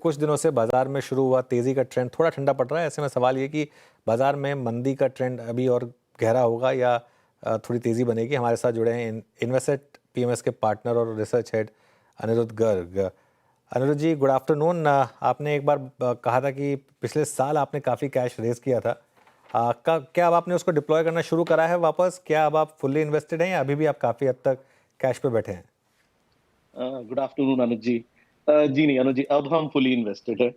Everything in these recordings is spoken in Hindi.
कुछ दिनों से बाज़ार में शुरू हुआ तेज़ी का ट्रेंड थोड़ा ठंडा पड़ रहा है। ऐसे में सवाल ये कि बाज़ार में मंदी का ट्रेंड अभी और गहरा होगा या थोड़ी तेज़ी बनेगी? हमारे साथ जुड़े हैं इन्वेस्टेड पीएमएस के पार्टनर और रिसर्च हेड अनिरुद्ध गर्ग। अनिरुद्ध जी, गुड आफ्टरनून। आपने एक बार कहा था कि पिछले साल आपने काफ़ी कैश रेज़ किया था। क्या अब आपने उसको डिप्लॉय करना शुरू करा है वापस? क्या अब आप फुल्ली इन्वेस्टेड हैं या अभी भी आप काफ़ी हद तक कैश पे बैठे हैं? गुड आफ्टरनून अनुज जी। जी नहीं अनुज जी, अब हम फुली इन्वेस्टेड है।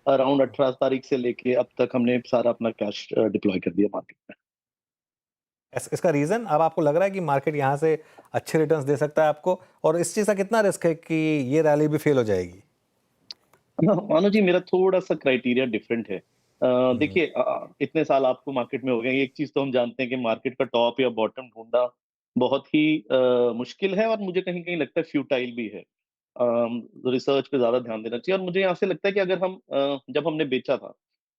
अराउंड 18 तारीख से लेके अब तक हमने सारा अपना कैश डिप्लॉय कर दिया मार्केट में। इसका रीज़न अब आपको लग रहा है कि मार्केट यहाँ से अच्छे रिटर्न्स दे सकता है आपको, और इस चीज़ का कितना रिस्क है कि ये रैली भी फेल हो जाएगी? अनुज जी, मेरा थोड़ा सा क्राइटेरिया डिफरेंट है। हम्म। देखिए, इतने साल आपको मार्केट में हो गए, एक चीज तो हम जानते हैं कि मार्केट का टॉप या बॉटम ढूंढना बहुत ही मुश्किल है, और मुझे कहीं कहीं लगता है फ्यूटाइल भी है। रिसर्च पे ज्यादा ध्यान देना चाहिए, और मुझे यहाँ से लगता है कि अगर हम जब हमने बेचा था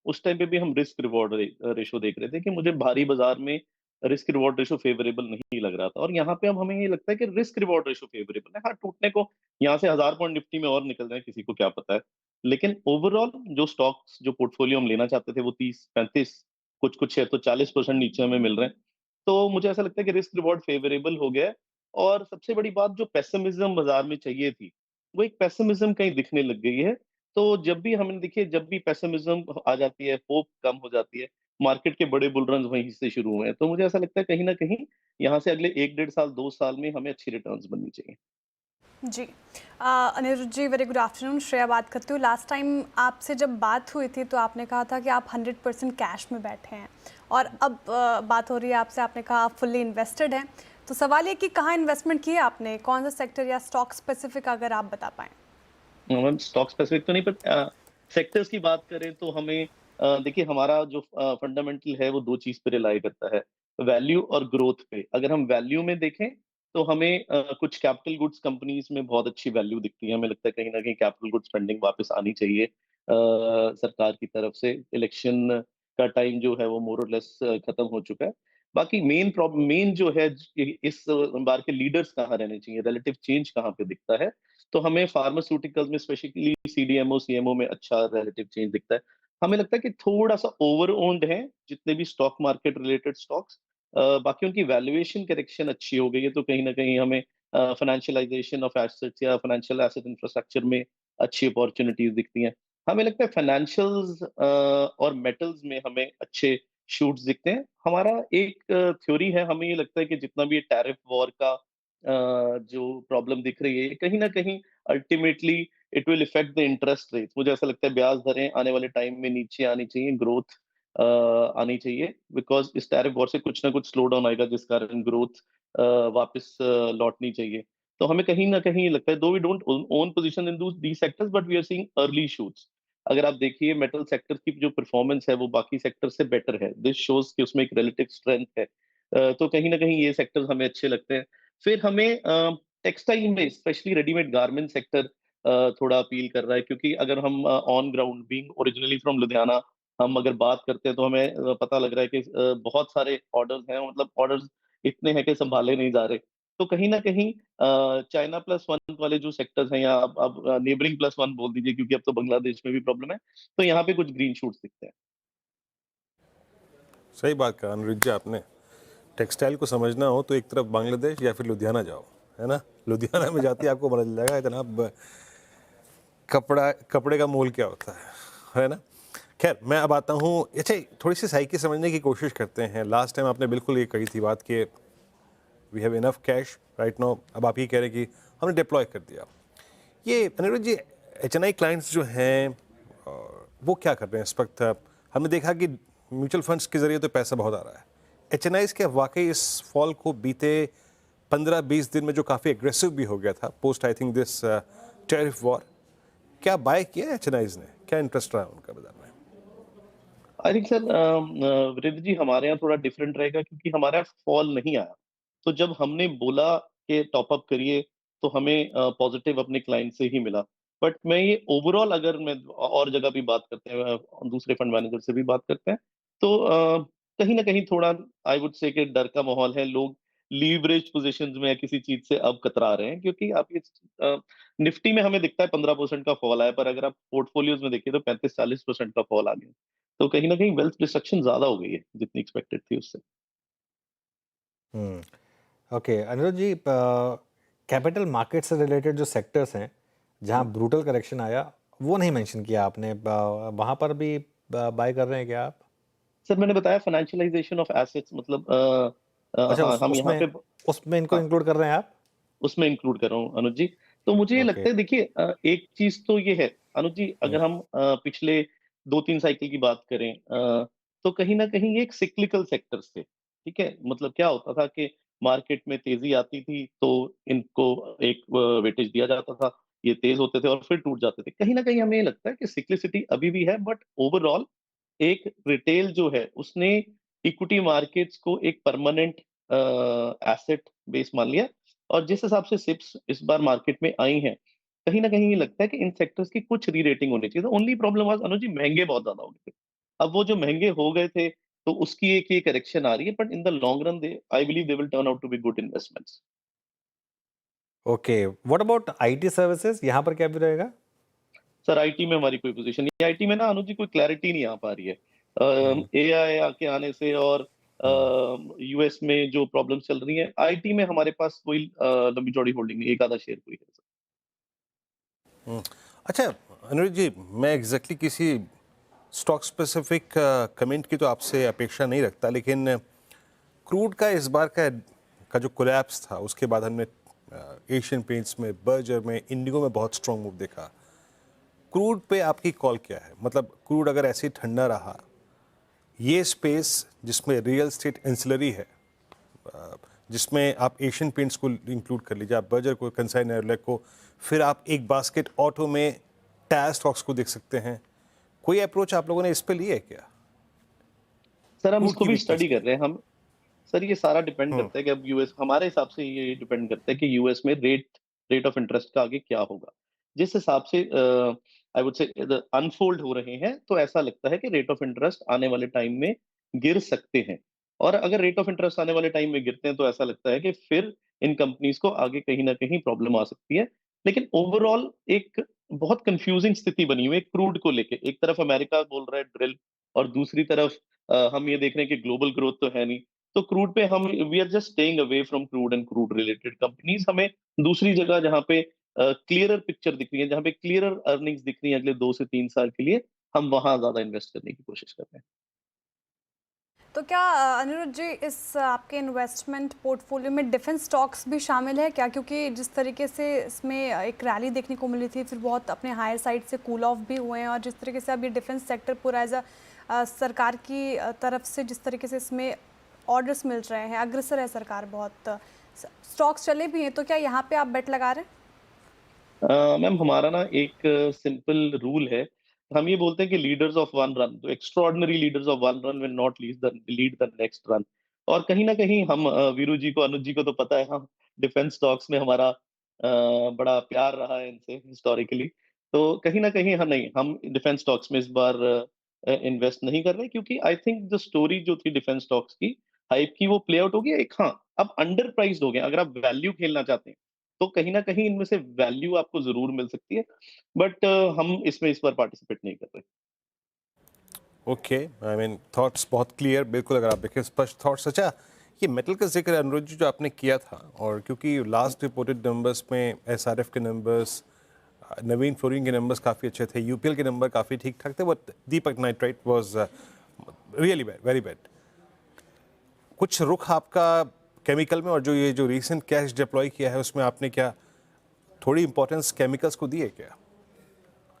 उस टाइम पे भी हम रिस्क रिवॉर्ड रेशो देख रहे थे कि मुझे भारी बाजार में रिस्क रिवॉर्ड रेशो फेवरेबल नहीं लग रहा था, और यहाँ पे अब हमें ये लगता है कि रिस्क रिवॉर्ड रेशो फेवरेबल है। हाँ, टूटने को यहाँ से 1000 पॉइंट निफ्टी में और निकल जाए किसी को क्या पता है, लेकिन ओवरऑल जो स्टॉक्स जो पोर्टफोलियो हम लेना चाहते थे वो 30-35, कुछ कुछ है तो 40% नीचे हमें मिल रहे हैं। तो मुझे ऐसा लगता है कि रिस्क रिवॉर्ड फेवरेबल हो गया है। और सबसे बड़ी बात, जो पेसिमिज्म बाजार में चाहिए थी, वो एक पेसिमिज्म कहीं दिखने लग गई है। तो जब भी हमने देखिए, जब भी पेसिमिज्म आ जाती है, होप कम हो जाती है, मार्केट के बड़े बुल रन वहीं से शुरू हुए हैं। तो मुझे ऐसा लगता है कहीं ना कहीं यहाँ से अगले 1 डेढ़ साल 2 साल में हमें अच्छी रिटर्न्स बननी चाहिए। जी। अनिरुद्ध जी, वेरी गुड आफ्टरनून। श्रेया बात करती हूँ। लास्ट टाइम आपसे जब बात हुई थी तो आपने कहा था कि आप 100% कैश में बैठे हैं, और अब बात हो रही है आपसे, आपने कहा आप फुल्ली इन्वेस्टेड हैं। तो सवाल ये कि कहाँ इन्वेस्टमेंट किया आपने, कौन सा सेक्टर या स्टॉक स्पेसिफिक अगर आप बता पाएँ? मैम, स्टॉक स्पेसिफिक तो नहीं, पर सेक्टर्स की बात करें तो हमें देखिए, हमारा जो फंडामेंटल है वो दो चीज पे रिलाई करता है, वैल्यू और ग्रोथ पे। अगर हम वैल्यू में देखें तो हमें कुछ कैपिटल गुड्स कंपनीज में बहुत अच्छी वैल्यू दिखती है। हमें लगता है कहीं ना कहीं कैपिटल गुड्स फंडिंग वापस आनी चाहिए सरकार की तरफ से। इलेक्शन का टाइम जो है वो मोर और लेस खत्म हो चुका है। बाकी मेन प्रॉब्लम, मेन जो है, इस बार के लीडर्स कहाँ रहने चाहिए, रिलेटिव चेंज कहाँ पे दिखता है, तो हमें फार्मास्यूटिकल्स में स्पेशली सीडीएमओ सीएमओ में अच्छा रिलेटिव चेंज दिखता है। हमें लगता है कि थोड़ा सा ओवर ओन्ड है जितने भी स्टॉक मार्केट रिलेटेड स्टॉक्स। बाकी उनकी वैल्यूएशन करेक्शन अच्छी हो गई है, तो कहीं ना कहीं हमें फाइनेंशियलाइजेशन ऑफ एसेट्स या फाइनेंशियल एसेट इंफ्रास्ट्रक्चर में अच्छी अपॉर्चुनिटीज दिखती हैं। हमें लगता है फाइनेंशियल्स और मेटल्स में हमें अच्छे शूट्स दिखते हैं। हमारा एक थ्योरी है, हमें ये लगता है कि जितना भी टैरिफ वॉर का जो प्रॉब्लम दिख रही है, कहीं ना कहीं ultimately it will effect the interest rate. मुझे ऐसा लगता है ब्याज दरें आने वाले टाइम में नीचे आनी चाहिए, ग्रोथ आनी चाहिए, बिकॉज इस टैरिफ वॉर से कुछ ना कुछ स्लो डाउन आएगा, जिस कारण ग्रोथ वापस लौटनी चाहिए। तो हमें कहीं ना कहीं लगता है, though we don't own position in the sectors, but we are seeing early shoots. अगर आप देखिए मेटल सेक्टर की जो परफॉर्मेंस है वो बाकी सेक्टर से बेटर है, दिस शोज कि उसमें एक रिलेटिव स्ट्रेंथ है। तो कहीं ना कहीं ये सेक्टर्स हमें अच्छे लगते हैं। फिर हमें टेक्सटाइल में स्पेशली रेडीमेड गारमेंट सेक्टर थोड़ा अपील कर रहा है, क्योंकि अगर हम on ground, being originally from Ludhiana, हम अगर बात करते हैं तो हमें पता लग रहा है कि बहुत सारे ऑर्डर्स हैं, मतलब ऑर्डर्स इतने हैं कि संभाले नहीं जा रहे। तो कहीं ना कहीं चाइना प्लस वन वाले जो सेक्टर्स हैं, या अब नेबरिंग प्लस वन बोल दीजिए, क्योंकि अब तो बांग्लादेश में भी प्रॉब्लम है, तो यहाँ पे कुछ ग्रीन शूट्स दिखते हैं। सही बात कहा अनुरुद्ध जी आपने। टेक्सटाइल को समझना हो तो एक तरफ बांग्लादेश या फिर लुधियाना जाओ, है ना। लुधियाना में जाती आपको पता चल जाएगा जनाब कपड़े का मोल क्या होता है ना। खैर, मैं अब आता हूँ। अच्छा, थोड़ी सी साइकी समझने की कोशिश करते हैं। लास्ट टाइम आपने बिल्कुल ये कही थी बात कि we have enough cash right now. अब आप ये कह रहे हैं कि हमने डिप्लॉय कर दिया। ये अनिरुद्ध जी, एचएनआई क्लाइंट्स जो हैं वो क्या कर रहे हैं इस वक्त? हमने देखा कि म्यूचुअल फंड्स के जरिए तो पैसा बहुत आ रहा है। एचएनआईज के वाकई इस फॉल को बीते 15-20 दिन में जो काफ़ी एग्रेसिव भी हो गया था post I think this tariff war, क्या बाय किया एचएनआईज ने? क्या इंटरेस्ट रहा उनका बाजार में? I think sir, Virendra ji, हमारे यहाँ थोड़ा डिफरेंट रहेगा, क्योंकि हमारे यहाँ फॉल नहीं आया। तो जब हमने बोला कि टॉप अप करिए, तो हमें पॉजिटिव अपने क्लाइंट से ही मिला। बट मैं ये ओवरऑल, अगर मैं और जगह भी बात करते हैं, दूसरे फंड मैनेजर से भी बात करते हैं, तो कहीं ना कहीं थोड़ा आई वुड से कि डर का माहौल है। लोग लीवरेज पोजीशंस में या किसी चीज से अब कतरा रहे हैं, क्योंकि आप ये निफ्टी में हमें दिखता है 15% का फॉल आया, पर अगर आप पोर्टफोलियोज में देखिए तो 35-40% का फॉल आ गया। तो कहीं ना कहीं वेल्थ डिस्ट्रक्शन ज्यादा हो गई है जितनी एक्सपेक्टेड थी उससे। ओके अनिरुद्ध जी, कैपिटल मार्केट से रिलेटेड जो सेक्टर्स हैं जहां ब्रूटल करेक्शन आया वो नहीं मेंशन किया आपने, वहां पर भी बाय कर रहे हैं क्या आप? सर मैंने बताया फाइनेंशियलाइजेशन ऑफ एसेट्स, मतलब अच्छा, हाँ हम यहाँ उसमें पे, उसमें इनको हाँ इंक्लूड कर रहे हैं आप? उसमें इंक्लूड कर रहा हूँ अनुज जी। तो मुझे ये ओके। लगता है, देखिए एक चीज तो ये है अनुज जी, हम्म, अगर हम पिछले 2-3 साइकिल की बात करें, तो कहीं ना कहीं ये एक सिक्लिकल सेक्टर थे। ठीक है, मतलब क्या होता था कि मार्केट में तेजी आती थी तो इनको एक वेटेज दिया जाता था, ये तेज होते थे और फिर टूट जाते थे। कहीं ना कहीं हमें ये लगता है कि सिक्लिसिटी अभी भी है, बट ओवरऑल एक रिटेल जो है उसने इक्विटी मार्केट्स को एक परमानेंट एसेट बेस मान लिया, और जिस हिसाब से सिप्स इस बार मार्केट में आई हैं, कहीं ना कहीं ये लगता है कि इन सेक्टर्स की कुछ री रेटिंग होनी चाहिए। तो ओनली प्रॉब्लम वाज अनुज जी, महंगे बहुत ज्यादा हो गए थे। अब वो जो महंगे हो गए थे तो उसकी एक ये करेक्शन आ रही है, but in the long run they I believe they will turn out to be good investments. Okay, what about IT services, यहाँ पर क्या भी रहेगा? सर आईटी में हमारी कोई पोजीशन नहीं, आईटी में ना अनुज जी कोई क्लैरिटी नहीं आ पा रही है हम्म, एआई आके आने से, और हम्म, यूएस में जो प्रॉब्लम्स चल रही हैं, आईटी में हमारे पास कोई लंबी चौड़ी होल्डिंग नहीं, एक आधा शेयर कोई है। हम्म। अच्छा अनुरुद्ध जी, मैं एग्जैक्टली किसी स्टॉक स्पेसिफिक कमेंट की तो आपसे अपेक्षा नहीं रखता, लेकिन क्रूड का इस बार का जो कोलैप्स था उसके बाद हमने एशियन पेंट्स में, बर्जर में, इंडिगो में बहुत स्ट्रॉन्ग मूव देखा। क्रूड पे आपकी कॉल क्या है? मतलब क्रूड अगर ऐसे ही ठंडा रहा, ये स्पेस जिसमें रियल स्टेट एंसिलरी है, जिसमें आप एशियन पेंट्स को इंक्लूड कर लीजिए, आप बर्जर को, कंसाइन एयरलैक को, फिर आप एक बास्केट ऑटो में टायर स्टॉक्स को देख सकते हैं। कोई अप्रोच आप लोगों ने इस पे ली है क्या, सर हम क्रूड इसको की भी वीकनेस स्टडी पे? कर रहे हैं हम। सर ये सारा डिपेंड हम्म। करता है कि अब यूएस, हमारे हिसाब से ये डिपेंड करता है कि यूएस में रेट ऑफ इंटरेस्ट का आगे क्या होगा। जिस हिसाब से आई वुड से अनफोल्ड हो रहे हैं, तो ऐसा लगता है कि रेट ऑफ इंटरेस्ट आने वाले टाइम में गिर सकते हैं। और अगर रेट ऑफ इंटरेस्ट आने वाले टाइम में गिरते हैं तो ऐसा लगता है कि फिर इन कंपनीज को आगे कहीं ना कहीं प्रॉब्लम आ सकती है। लेकिन ओवरऑल एक बहुत कंफ्यूजिंग स्थिति बनी हुई है क्रूड को लेके। एक तरफ अमेरिका बोल रहा है ड्रिल, और दूसरी तरफ हम ये देख रहे हैं कि ग्लोबल ग्रोथ तो है नहीं। तो क्रूड पे हम we are just staying away from crude and crude related companies. हमें दूसरी जगह जहाँ पे क्लियरर पिक्चर दिख रही है, जहाँ पे क्लियरर अर्निंग्स दिख रही है अगले 2 से 3 साल के लिए, हम वहां ज्यादा इन्वेस्ट करने की कोशिश कर रहे हैं। तो क्या अनिरुद्ध जी, इस आपके इन्वेस्टमेंट पोर्टफोलियो में डिफेंस स्टॉक्स भी शामिल है क्या? क्योंकि जिस तरीके से इसमें एक रैली देखने को मिली थी, फिर बहुत अपने हायर साइड से कूल ऑफ भी हुए हैं, और जिस तरीके से अब ये डिफेंस सेक्टर पूरा एज अ सरकार की तरफ से जिस तरीके से इसमें ऑर्डर्स मिल रहे हैं, अग्रसर है सरकार बहुत, स्टॉक्स चले भी हैं, तो क्या यहाँ पे आप बेट लगा रहे हैं? मैम हमारा ना एक सिंपल रूल है। हम ये बोलते हैं कि लीडर्स ऑफ वन रन, तो extraordinary leaders of one run will not lead the next run. और कहीं ना कहीं हम वीरू जी को, अनुज जी को तो पता है, हम डिफेंस स्टॉक्स में हमारा बड़ा प्यार रहा है इनसे हिस्टोरिकली। तो कहीं ना कहीं हम नहीं, हम डिफेंस स्टॉक्स में इस बार इन्वेस्ट नहीं कर रहे, क्योंकि आई थिंक द स्टोरी जो थी डिफेंस स्टॉक्स की, हाइप की, वो प्ले आउट हो गई। एक हाँ, अब अंडर प्राइस्ड हो गए। अगर आप वैल्यू खेलना चाहते हैं तो कहीं ना कहीं इनमें से वैल्यू आपको जरूर मिल सकती है, बट हम इसमें इस बार पार्टिसिपेट नहीं कर रहे। ओके, आई मीन थॉट्स बहुत क्लियर, बिल्कुल अगर आप देखें स्पष्ट थॉट्स। अच्छा, ये मेटल का जिक्र अनुरुद्ध जी जो आपने किया था, और क्योंकि लास्ट रिपोर्टेड नंबर्स में एसआरएफ के नंबर्स, नवीन फ्लोरिंग के नंबर्स काफ़ी अच्छे थे, यूपीएल के नंबर काफ़ी ठीक ठाक थे, but Deepak nitrite was really bad, very bad. कुछ रुख आपका केमिकल में, और जो ये जो रीसेंट कैश डिप्लॉय किया है उसमें आपने क्या थोड़ी इंपॉर्टेंस केमिकल्स को दी है क्या?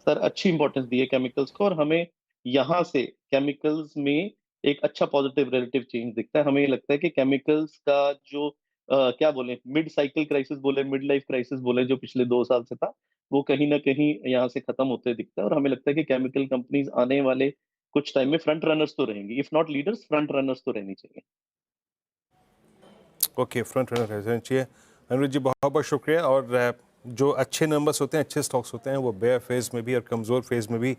सर अच्छी इंपॉर्टेंस दी है केमिकल्स को, और हमें यहाँ से केमिकल्स में एक अच्छा पॉजिटिव रिलेटिव चेंज दिखता है। हमें ये लगता है कि केमिकल्स का जो क्या बोले, मिड साइकिल क्राइसिस बोले, मिड लाइफ क्राइसिस बोले, जो पिछले 2 साल से था, वो कहीं ना कहीं यहाँ से खत्म होते दिखता है। और हमें लगता है कि केमिकल कंपनीज आने वाले कुछ टाइम में फ्रंट रनर्स तो रहेंगी, if not leaders, front runners तो रहनी चाहिए। ओके, फ्रंट रनर रहना चाहिए। अनुज जी बहुत बहुत शुक्रिया। और जो अच्छे नंबर्स होते हैं, अच्छे स्टॉक्स होते हैं, वो बेयर फेज में भी और कमज़ोर फेज में भी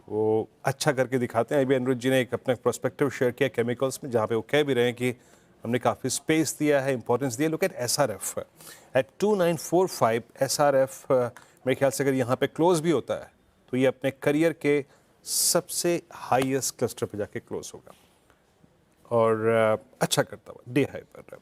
वो अच्छा करके दिखाते हैं। अभी अनुज जी ने एक अपना पर्सपेक्टिव शेयर किया केमिकल्स में, जहाँ पे वो कह भी रहे हैं कि हमने काफ़ी स्पेस दिया है, इंपॉर्टेंस दिया। Look at SRF at 2945 SRF मेरे ख्याल से अगर यहाँ पे क्लोज भी होता है तो ये अपने करियर के सबसे हाईएस्ट क्लस्टर पे जाके क्लोज होगा और अच्छा करता हुआ डे हाई पर।